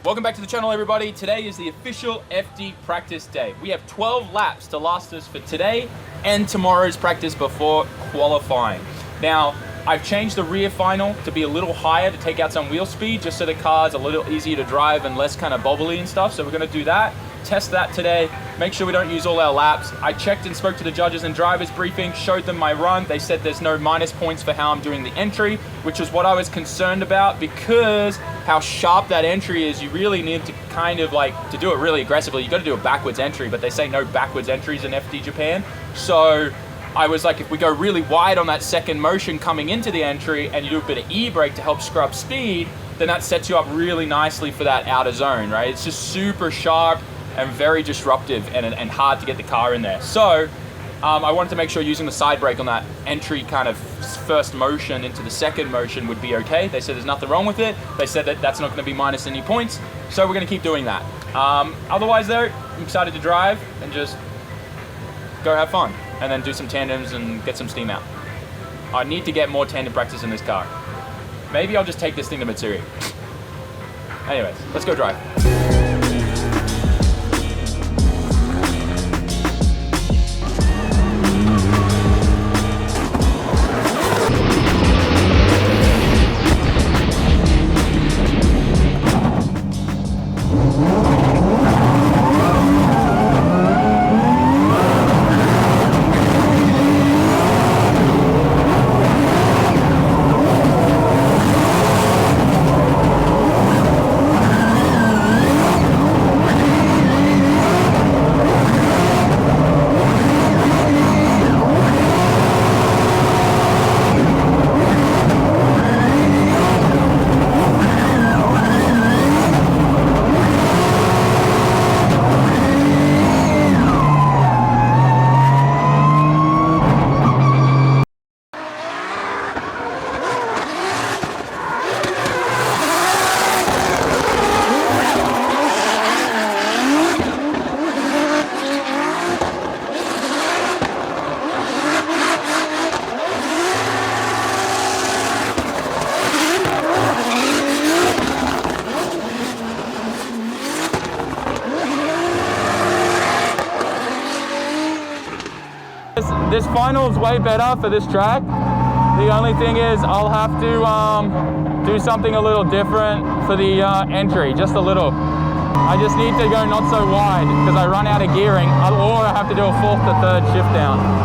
Welcome back to the channel, everybody. Today is the official FD practice day. We have 12 laps to last us for today and tomorrow's practice before qualifying. Now, I've changed the rear final to be a little higher to take out some wheel speed, just so the car's a little easier to drive and less kind of bobbly and stuff. So we're gonna do that, test that today, make sure we don't use all our laps. I checked and spoke to the judges and drivers briefing, showed them my run. They said there's no minus points for how I'm doing the entry, which is what I was concerned about, because how sharp that entry is. You really need to kind of like, to do it really aggressively, you gotta do a backwards entry, but they say no backwards entries in FD Japan. So I was like, if we go really wide on that second motion coming into the entry and you do a bit of e-brake to help scrub speed, then that sets you up really nicely for that outer zone, right? It's just super sharp and very disruptive and hard to get the car in there. So I wanted to make sure using the side brake on that entry kind of first motion into the second motion would be okay. They said there's nothing wrong with it. They said that that's not gonna be minus any points. So we're gonna keep doing that. Otherwise though, I'm excited to drive and just go have fun and then do some tandems and get some steam out. I need to get more tandem practice in this car. Maybe I'll just take this thing to Matsuri. Anyways, let's go drive. This final is way better for this track. The only thing is I'll have to do something a little different for the entry, just a little. I just need to go not so wide because I run out of gearing, or I have to do a 4th to 3rd shift down.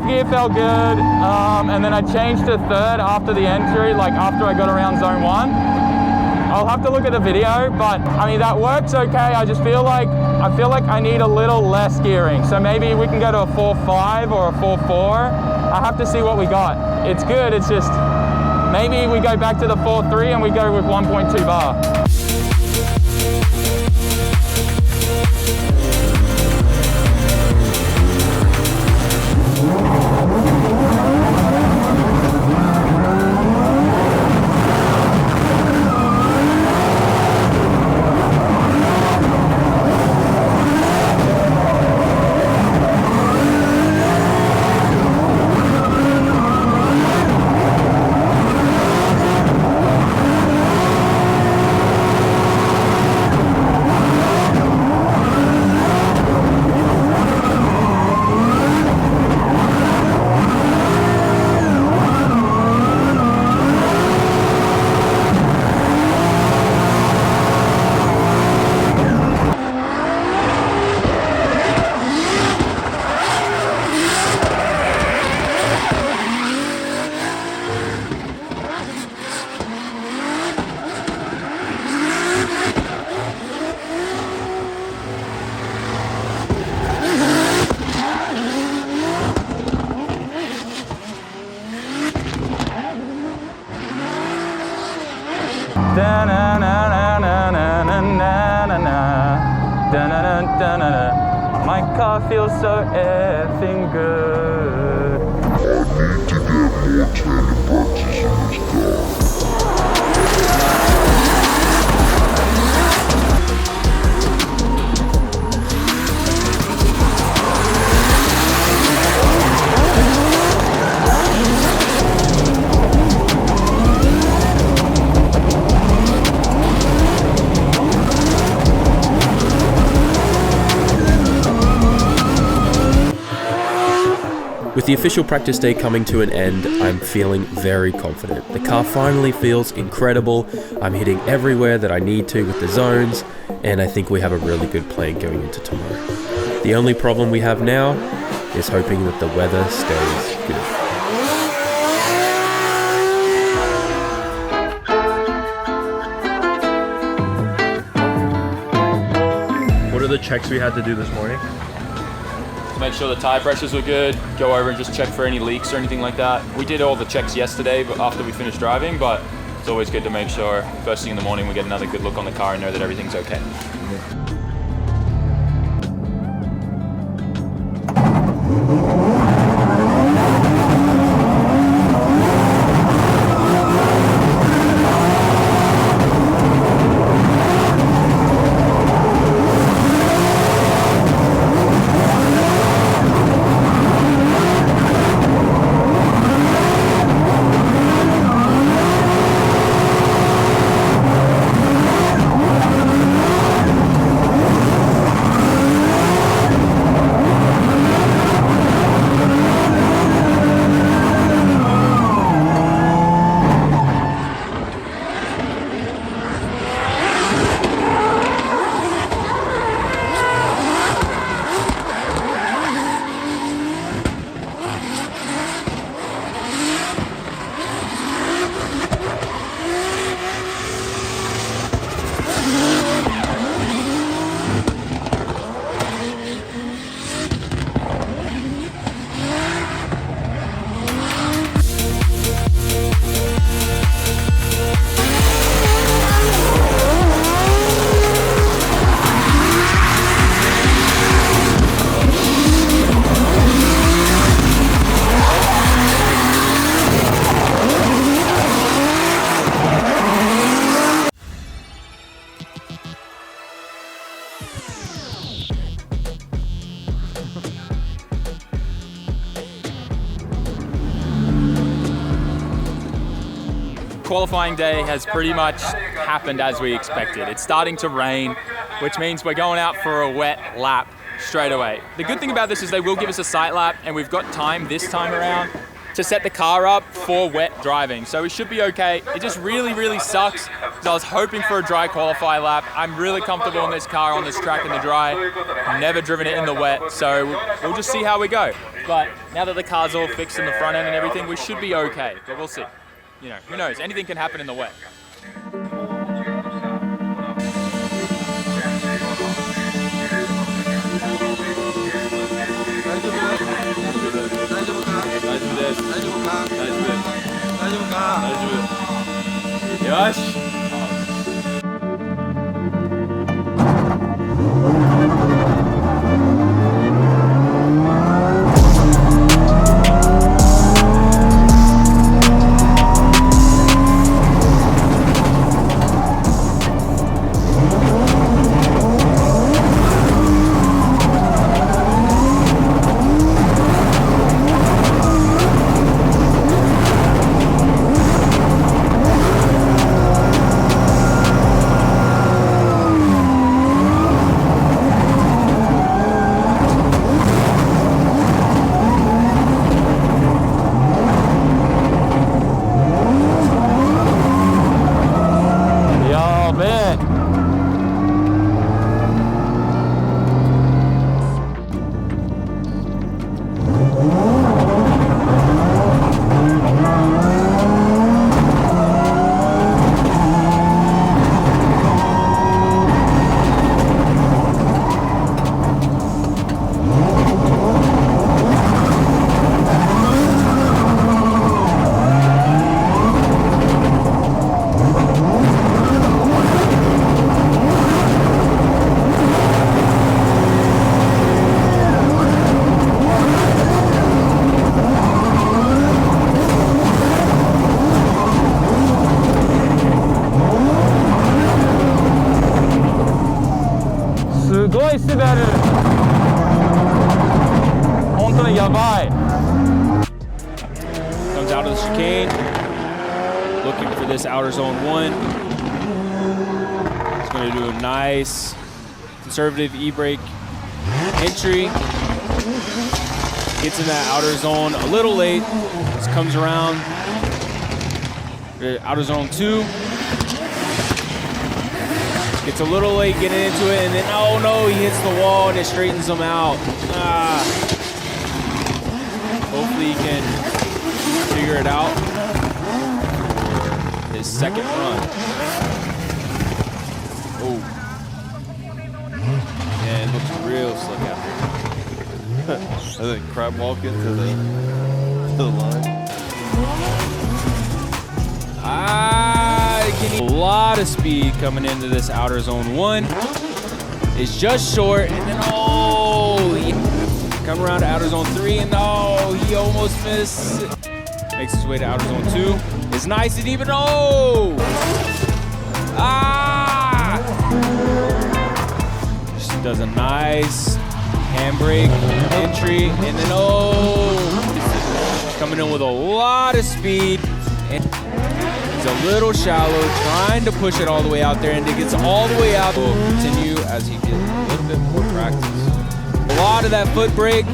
Gear felt good, and then I changed to 3rd after the entry, like after I got around zone 1. I'll have to look at the video, but I mean that works okay. I just feel like I need a little less gearing, so maybe we can go to a 4.5 or a 4.4. I have to see what we got. It's good, it's just maybe we go back to the 4.3 and we go with 1.2 bar. My car feels so effing good. With the official practice day coming to an end, I'm feeling very confident. The car finally feels incredible. I'm hitting everywhere that I need to with the zones, and I think we have a really good plan going into tomorrow. The only problem we have now is hoping that the weather stays good. What are the checks we had to do this morning? Make sure the tire pressures were good, go over and just check for any leaks or anything like that. We did all the checks yesterday but after we finished driving, but it's always good to make sure first thing in the morning we get another good look on the car and know that everything's okay. Qualifying day has pretty much happened as we expected. It's starting to rain, which means we're going out for a wet lap straight away. The good thing about this is they will give us a sight lap, and we've got time this time around to set the car up for wet driving. So we should be okay. It just really sucks because I was hoping for a dry qualify lap. I'm really comfortable in this car on this track in the dry. Never driven it in the wet, so we'll just see how we go. But now that the car's all fixed in the front end and everything, we should be okay, but we'll see. You know, who knows? Anything can happen in the wet. Yosh. lane, looking for this outer zone 1. He's going to do a nice conservative e-brake entry. Gets in that outer zone a little late. This comes around outer zone 2. Gets a little late getting into it, and then, oh no, he hits the wall and it straightens him out. Hopefully he can figure it out for his second run. Oh. Yeah, it looks real slick out there. I think crab walk into the line. Getting a lot of speed coming into this outer zone 1. It's just short, and then he come around to outer zone 3, and he almost missed. Makes his way to outer zone 2. It's nice and even. Just does a nice handbrake entry, and then coming in with a lot of speed. And he's a little shallow, trying to push it all the way out there, and it gets all the way out. Will continue as he gets a little bit more practice. A lot of that foot brake.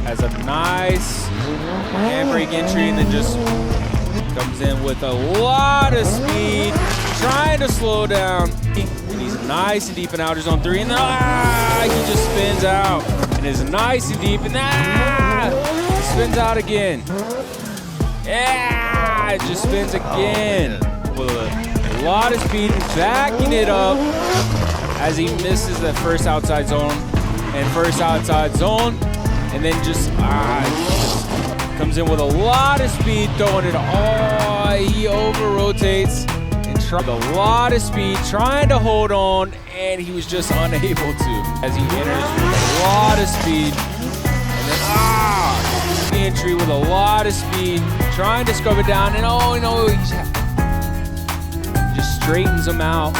Has a nice handbrake entry, and then just comes in with a lot of speed, trying to slow down. And he's nice and deep in outer zone 3, and then he just spins out. And is nice and deep, and he spins out again. It just spins again with a lot of speed, backing it up as he misses that first outside zone and first outside zone, and then just comes in with a lot of speed, throwing it all. He over rotates and with a lot of speed, trying to hold on, and he was just unable to as he enters with a lot of speed. And then the entry with a lot of speed, trying to scrub it down, and he just straightens him out.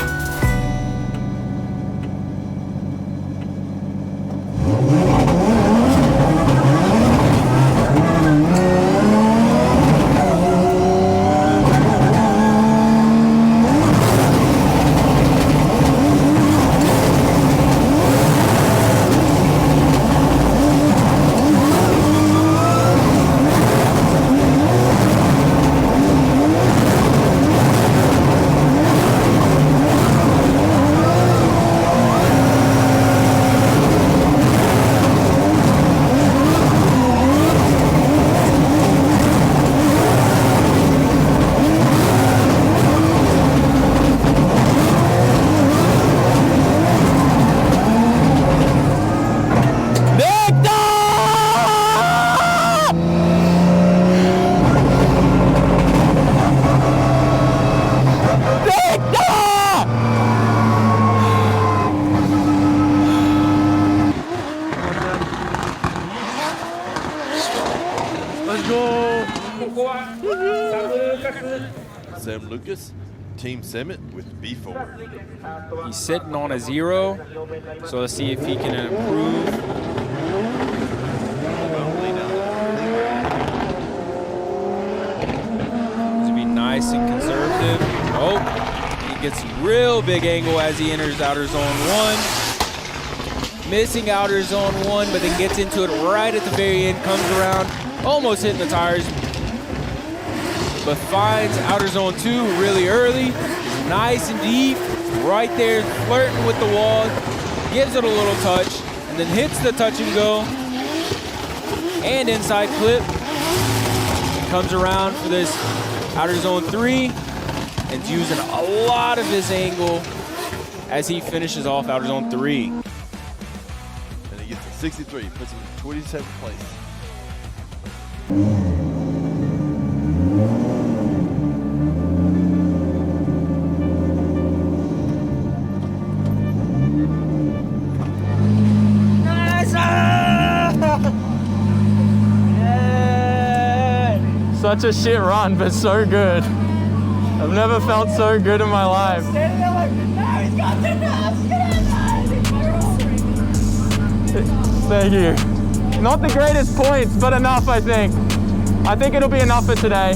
Sam Lucas, Team SAMMIT with B4. He's sitting on a 0, so let's see if he can improve. To be nice and conservative. He gets real big angle as he enters outer zone 1. Missing outer zone 1, but then gets into it right at the very end, comes around, almost hitting the tires, but finds outer zone 2 really early. Nice and deep, right there, flirting with the wall, gives it a little touch, and then hits the touch and go, and inside clip. Comes around for this outer zone 3, and using a lot of his angle as he finishes off outer zone 3. And he gets a 63, puts him in 27th place. Such a shit run, but so good. I've never felt so good in my life. Standing there like, no, he's got the nuts, get out, Thank you. Not the greatest points, but enough, I think. I think it'll be enough for today.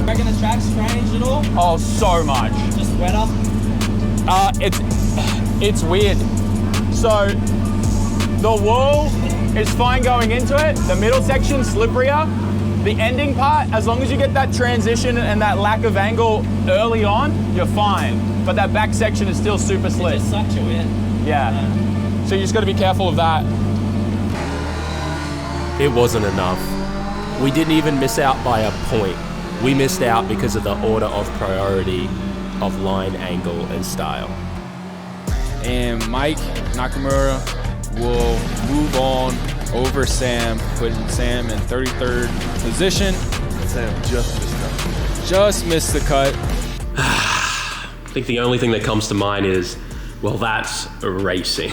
Reckon the track's strange at all? Oh, so much. Just wetter? It's weird. So the wall is fine going into it. The middle section slipperier. The ending part, as long as you get that transition and that lack of angle early on, you're fine. But that back section is still super slick. It just sucks you in. Yeah. So you just got to be careful of that. It wasn't enough. We didn't even miss out by a point. We missed out because of the order of priority of line, angle, and style. And Mike Nakamura will move on over Sam, putting Sam in 33rd position. Sam just missed that. Just missed the cut. I think the only thing that comes to mind is, well, that's racing.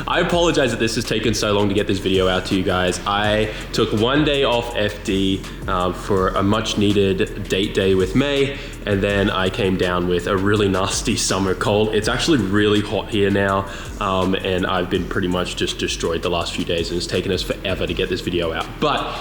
I apologize that this has taken so long to get this video out to you guys. I took one day off FD for a much needed date day with May, and then I came down with a really nasty summer cold. It's actually really hot here now, and I've been pretty much just destroyed the last few days, and it's taken us forever to get this video out. But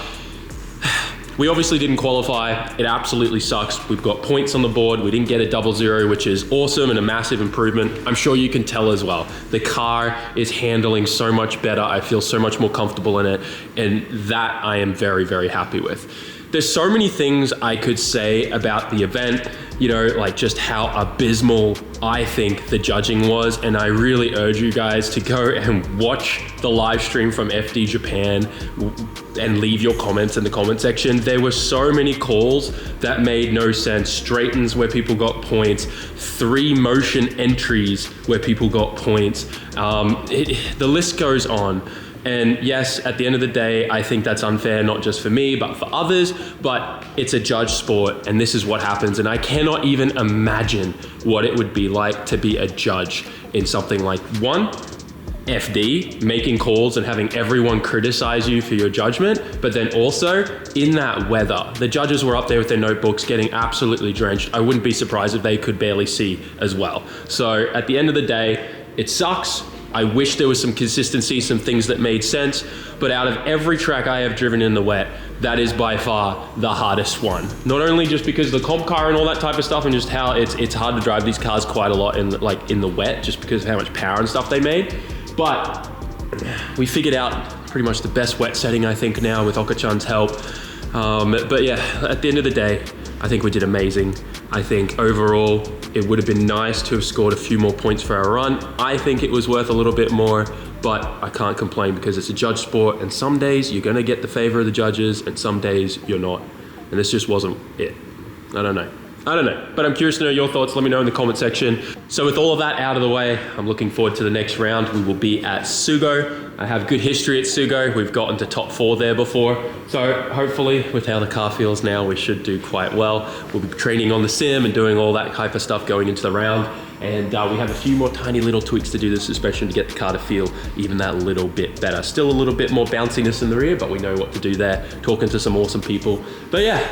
we obviously didn't qualify. It absolutely sucks. We've got points on the board. We didn't get a 0-0, which is awesome and a massive improvement. I'm sure you can tell as well. The car is handling so much better. I feel so much more comfortable in it. And that I am very, very happy with. There's so many things I could say about the event, you know, like just how abysmal I think the judging was. And I really urge you guys to go and watch the live stream from FD Japan and leave your comments in the comment section. There were so many calls that made no sense. Straightens where people got points, 3 motion entries where people got points. The list goes on. And yes, at the end of the day, I think that's unfair, not just for me, but for others, but it's a judge sport and this is what happens. And I cannot even imagine what it would be like to be a judge in something like FD, making calls and having everyone criticize you for your judgment, but then also in that weather. The judges were up there with their notebooks getting absolutely drenched. I wouldn't be surprised if they could barely see as well. So at the end of the day, it sucks. I wish there was some consistency, some things that made sense, but out of every track I have driven in the wet, that is by far the hardest one. Not only just because of the comp car and all that type of stuff and just how it's hard to drive these cars quite a lot in the wet just because of how much power and stuff they made, but we figured out pretty much the best wet setting I think now with Oka-chan's help. But yeah, at the end of the day, I think we did amazing. I think overall, it would have been nice to have scored a few more points for our run. I think it was worth a little bit more, but I can't complain because it's a judge sport and some days you're gonna get the favor of the judges and some days you're not. And this just wasn't it. I don't know, but I'm curious to know your thoughts. Let me know in the comment section. So with all of that out of the way, I'm looking forward to the next round. We will be at Sugo. I have good history at Sugo. We've gotten to top 4 there before. So hopefully with how the car feels now, we should do quite well. We'll be training on the sim and doing all that type of stuff going into the round. And we have a few more tiny little tweaks to do the suspension to get the car to feel even that little bit better. Still a little bit more bounciness in the rear, but we know what to do there. Talking to some awesome people. But yeah,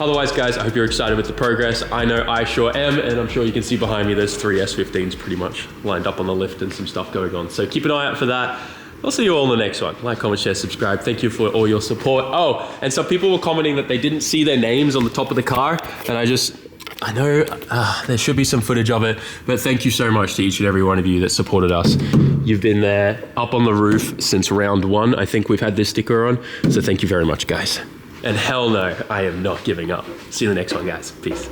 otherwise guys, I hope you're excited with the progress. I know I sure am, and I'm sure you can see behind me there's 3 S15s pretty much lined up on the lift and some stuff going on. So keep an eye out for that. I'll see you all in the next one. Like, comment, share, subscribe. Thank you for all your support. Oh, and some people were commenting that they didn't see their names on the top of the car, and I know there should be some footage of it, but thank you so much to each and every one of you that supported us. You've been there up on the roof since round 1. I think we've had this sticker on, so thank you very much, guys. And hell no, I am not giving up. See you in the next one, guys. Peace.